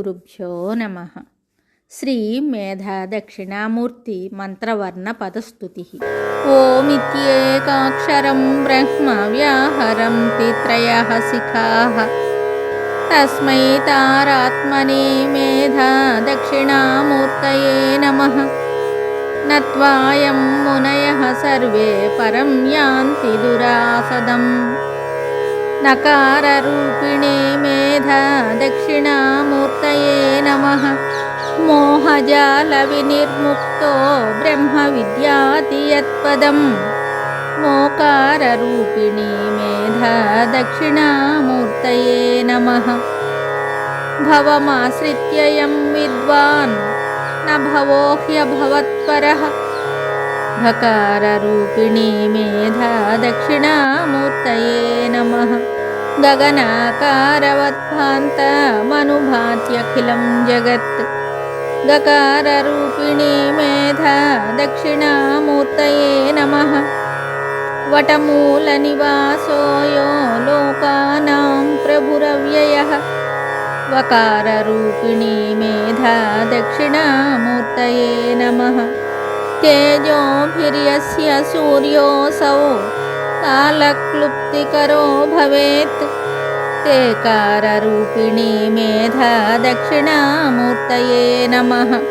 శ్రీగురుభ్యో నమః. శ్రీ మేధా దక్షిణామూర్తి మంత్రవర్ణ పదస్తుతి. ఓమిత్యేకాక్షరం బ్రహ్మ వ్యాహరంతి త్రయః శిఖాః తస్మై తారాత్మనే మేధా దక్షిణామూర్తయే నమః. నత్వాయం మునయః సర్వే పరం యాంతి దురాసదం. నకారరూపిణే మేధా దక్షిణామూర్తయే నమః. మోహజాల వినిర్ముక్తో బ్రహ్మ విద్యాతి యత్పదం. మోకారరూపిణీ మేధా దక్షిణామూర్తయే నమః. భవమాశ్రిత్యయం విద్వాన్ న భవో హ్యభవత్పరః. భకారరూపిణీ మేధా దక్షిణామూర్తయే నమః. గగనాకారవద్భాంతమనుభాత్యఖిలం జగత్. గకారరూపిణీ మేధా దక్షిణామూర్తయే నమః. వటమూలనివాసో యో లోకానాం ప్రభురవ్యయః. వకారరూపిణీ మేధా దక్షిణామూర్తయే నమః. తేజోభిర్యస్య సూర్యోऽసౌ కాలక్లుప్తికరో భవేత్. తేకారరూపిణీ మేధా దక్షిణామూర్తయే నమః.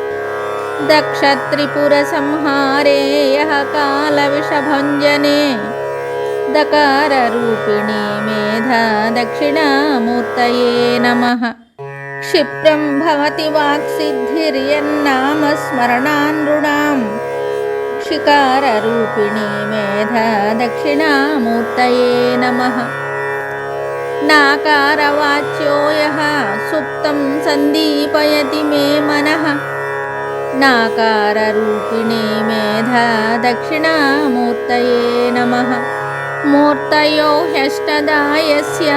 దక్షత్రిపురసంహారే యః కాలవిషభంజనే. దకారరూపిణీ మేధా దక్షిణామూర్తయే నమః. క్షిప్రం భవతి వాక్సిద్ధిర్యన్నామ స్మరణానృణాం. క్షికారరూపిణీ మేధా దక్షిణామూర్తయే నమః. నాకారవాచ్యో యః సుప్తం సందీపయతి మే మనః. నాకారరూపిణీ మేధా దక్షిణామూర్తయే నమః. మూర్తయో హ్యష్టదా యస్య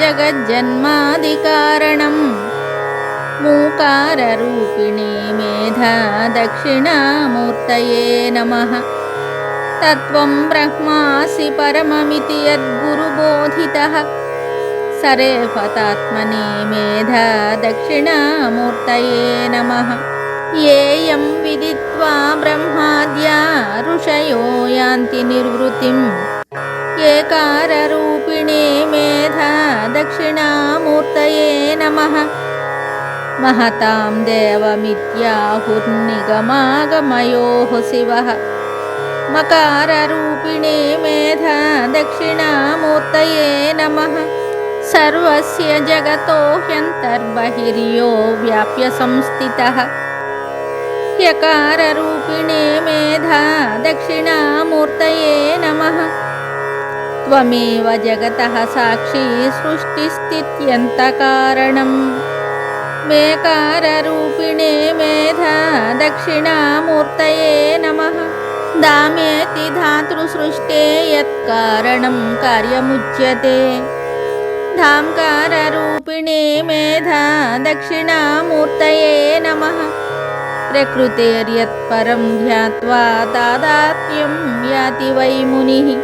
జగజ్జన్మాదికారణం. మూకారరూపిణీ మేధా దక్షిణామూర్తయే నమః. తత్వం బ్రహ్మాసి పరమమితి యద్గురుబోధితః. సరేఫతాత్మని మేధా దక్షిణామూర్తయే నమః. యేయం విదిత్వా బ్రహ్మాద్యా ఋషయో యాంతి నిర్వృతిం. ఏకారరూపిణీ మేధా దక్షిణామూర్తయే నమః. మహతాం దేవమిత్యాహుర్నిగమాగమయోః శివః. మకారరూపిణీ మేధా దక్షిణామూర్తయే నమః. సర్వస్య జగతో హ్యంతర్బహిర్యో వ్యాప్య సంస్థితః. హ్యకారరూపిణీ మేధా దక్షిణామూర్తయే నమః. త్వమేవ జగతః సాక్షి సృష్టిస్థిత్యంతకారణం. మేకారరూపిణీ మేధా దక్షిణామూర్తయే నమః. దామేతి ధాతృసృష్టే యత్కారణం కార్యముచ్యతే. ధాంకారరూపిణీ మేధా దక్షిణామూర్తయే నమః. ప్రకృతేర్యత్పరం ధ్యాత్వా తాదాత్మ్యం యాతి వై మునిః.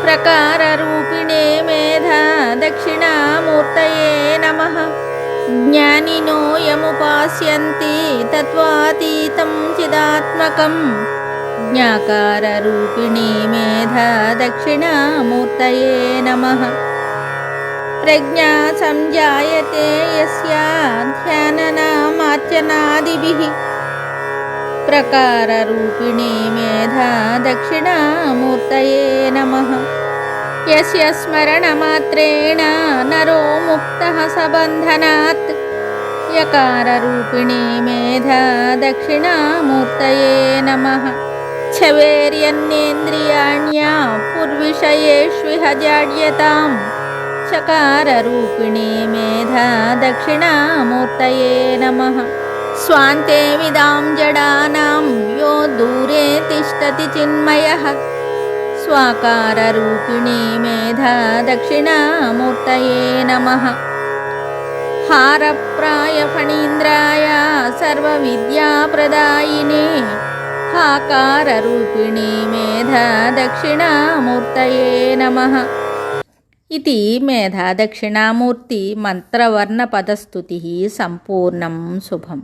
ప్రకారరూపిణీ మేధా దక్షిణామూర్తయే నమః. జ్ఞానినో యముపాస్యంతి తత్వాతీతం చిదాత్మకం. జ్ఞాకారరూపిణీ మేధా దక్షిణామూర్తయే నమః. ప్రజ్ఞా సంజాయతే యస్యా ధ్యాననామార్చనాదిభిః. ప్రకారరూపిణీ మేధా దక్షిణామూర్తయే నమః. యస్య స్మరణమాత్రేణ నరో ముక్తః సబంధనాత్. యకారరూపిణీ మేధా దక్షిణామూర్తయే నమః. ఛవేర్యన్నేంద్రియాణ్యా పుర్విషయేష్విహ జాడ్యతాం. చకారరూపిణీ మేధా దక్షిణామూర్తయే నమః. స్వాంతే విదాం జడానాం యో దూరే తిష్టతి చిన్మయః. స్వాకారరూపిణీ మేధా దక్షిణామూర్తయే నమః. హారప్రాయ ఫణీంద్రాయ సర్వవిద్యాప్రదాయినే. हाकाररूपिणी मेधा दक्षिणामूर्तये नमः। ఇది మేధాదక్షిణామూర్తి మంత్రవర్ణపదస్తుతి సంపూర్ణం శుభం.